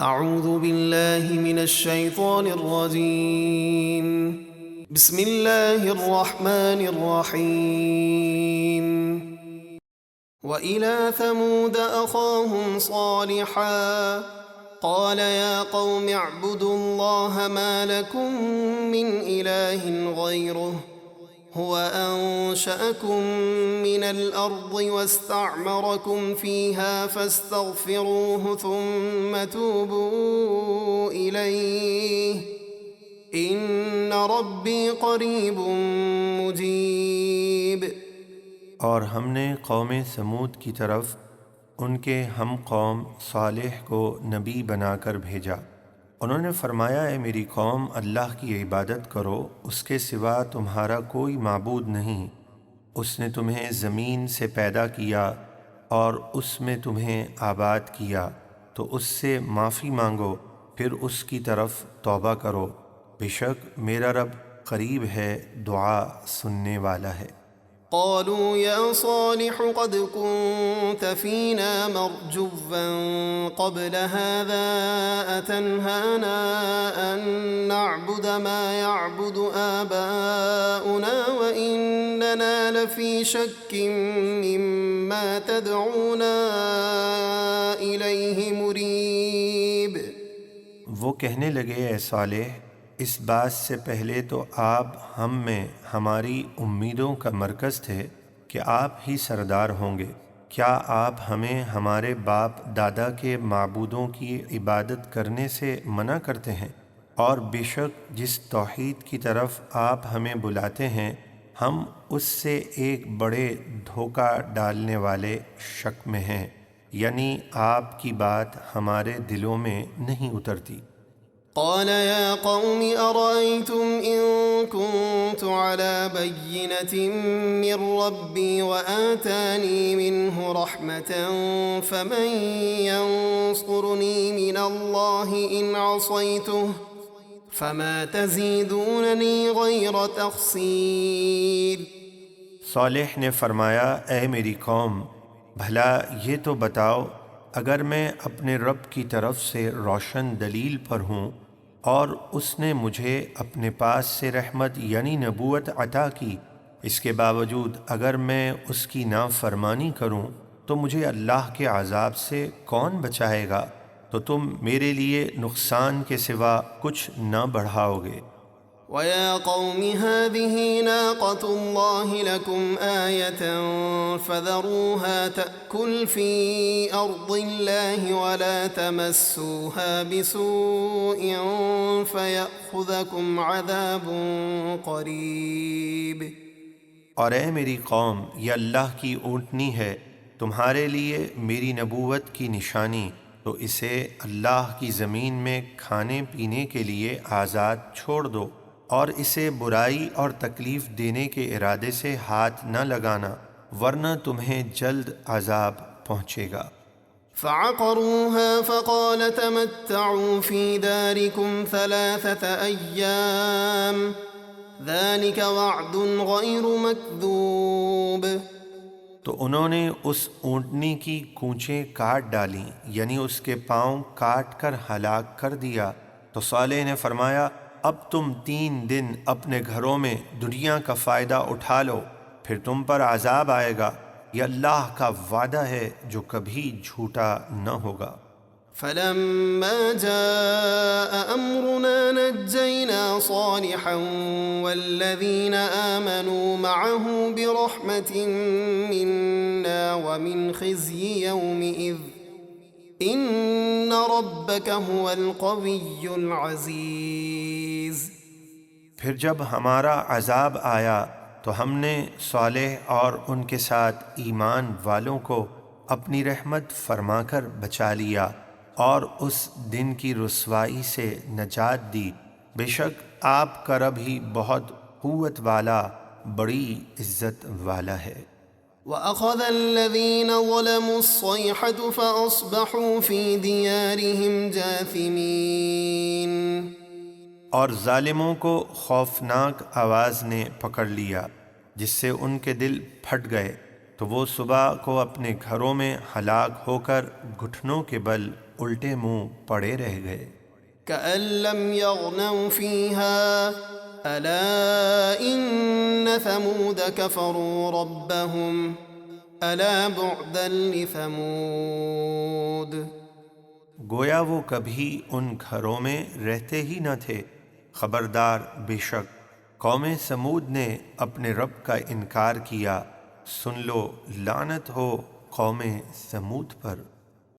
اعوذ باللہ من الشیطان الرجیم بسم اللہ الرحمن الرحیم وَإِلَى ثَمُودَ أَخَاهُمْ صَالِحًا قَالَ يَا قَوْمِ اعْبُدُوا اللَّهَ مَا لَكُمْ مِنْ إِلَٰهٍ غَيْرُهُ هو أنشأكم من الأرض واستعمركم فيها فاستغفروه ثم توبوا إليه إن ربي قريب مجيب۔ اور ہم نے قوم سمود کی طرف ان کے ہم قوم صالح کو نبی بنا کر بھیجا۔ انہوں نے فرمایا، اے میری قوم، اللہ کی عبادت کرو، اس کے سوا تمہارا کوئی معبود نہیں۔ اس نے تمہیں زمین سے پیدا کیا اور اس میں تمہیں آباد کیا، تو اس سے معافی مانگو، پھر اس کی طرف توبہ کرو، بے شک میرا رب قریب ہے، دعا سننے والا ہے۔ قالوا يا صالح قد كنت فينا مرجوا قبل هذا أتنهانا أن نعبد ما يعبد آباؤنا وإننا لفي شك مما تدعونا إليه مريب۔ وہ کہنے لگے، اے صالح، اس بات سے پہلے تو آپ ہم میں ہماری امیدوں کا مرکز تھے کہ آپ ہی سردار ہوں گے۔ کیا آپ ہمیں ہمارے باپ دادا کے معبودوں کی عبادت کرنے سے منع کرتے ہیں؟ اور بے شک جس توحید کی طرف آپ ہمیں بلاتے ہیں، ہم اس سے ایک بڑے دھوکہ ڈالنے والے شک میں ہیں، یعنی آپ کی بات ہمارے دلوں میں نہیں اترتی۔ قال يا قوم أرأيتم إن كنت على بينة من ربي وآتاني منه رحمة فمن ينصرني من الله إن عصيته فما تزيدونني غير تخسير۔ صالح نے فرمایا، اے میری قوم، بھلا یہ تو بتاؤ، اگر میں اپنے رب کی طرف سے روشن دلیل پر ہوں اور اس نے مجھے اپنے پاس سے رحمت یعنی نبوت عطا کی، اس کے باوجود اگر میں اس کی نافرمانی کروں تو مجھے اللہ کے عذاب سے کون بچائے گا؟ تو تم میرے لیے نقصان کے سوا کچھ نہ بڑھاؤ گے۔ وَيَا قَوْمِ هَٰذِهِ نَاقَةُ اللَّهِ لَكُمْ آيَةً فَذَرُوهَا تَأْكُلْ فِي أَرْضِ اللَّهِ وَلَا تَمَسُّوهَا بِسُوءٍ فَيَأْخُذَكُمْ عَذَابٌ قَرِيبٌ۔ اور اے میری قوم، یہ اللہ کی اونٹنی ہے، تمہارے لیے میری نبوت کی نشانی، تو اسے اللہ کی زمین میں کھانے پینے کے لیے آزاد چھوڑ دو، اور اسے برائی اور تکلیف دینے کے ارادے سے ہاتھ نہ لگانا، ورنہ تمہیں جلد عذاب پہنچے گا۔ فعقروها فقال تمتعوا في داركم 3 أيام ذلك وعد غير مكذوب۔ تو انہوں نے اس اونٹنی کی کونچیں کاٹ ڈالیں، یعنی اس کے پاؤں کاٹ کر ہلاک کر دیا۔ تو صالح نے فرمایا، اب تم 3 دن اپنے گھروں میں دنیا کا فائدہ اٹھا لو، پھر تم پر عذاب آئے گا، یہ اللہ کا وعدہ ہے جو کبھی جھوٹا نہ ہوگا۔ فلما جاء أمرنا نجينا صالحا والذين آمنوا معه برحمة منا ومن خزي يومئذ إن ربك هو القوي العزيز۔ پھر جب ہمارا عذاب آیا تو ہم نے صالح اور ان کے ساتھ ایمان والوں کو اپنی رحمت فرما کر بچا لیا اور اس دن کی رسوائی سے نجات دی، بے شک آپ کا رب ہی بہت قوت والا، بڑی عزت والا ہے۔ وَأَخَذَ الَّذِينَ ظَلَمُوا الصَّيْحَةُ فَأَصْبَحُوا فِي دِيَارِهِمْ جَاثِمِينَ۔ اور ظالموں کو خوفناک آواز نے پکڑ لیا، جس سے ان کے دل پھٹ گئے، تو وہ صبح کو اپنے گھروں میں ہلاک ہو کر گھٹنوں کے بل الٹے منہ پڑے رہ گئے۔ كأن لم يغنوا فيها ألا إن ثمود كفروا ربهم ألا بعدا لثمود۔ گویا وہ کبھی ان گھروں میں رہتے ہی نہ تھے، خبردار بے شک قوم سمود نے اپنے رب کا انکار کیا، سن لو لعنت ہو قوم سمود پر۔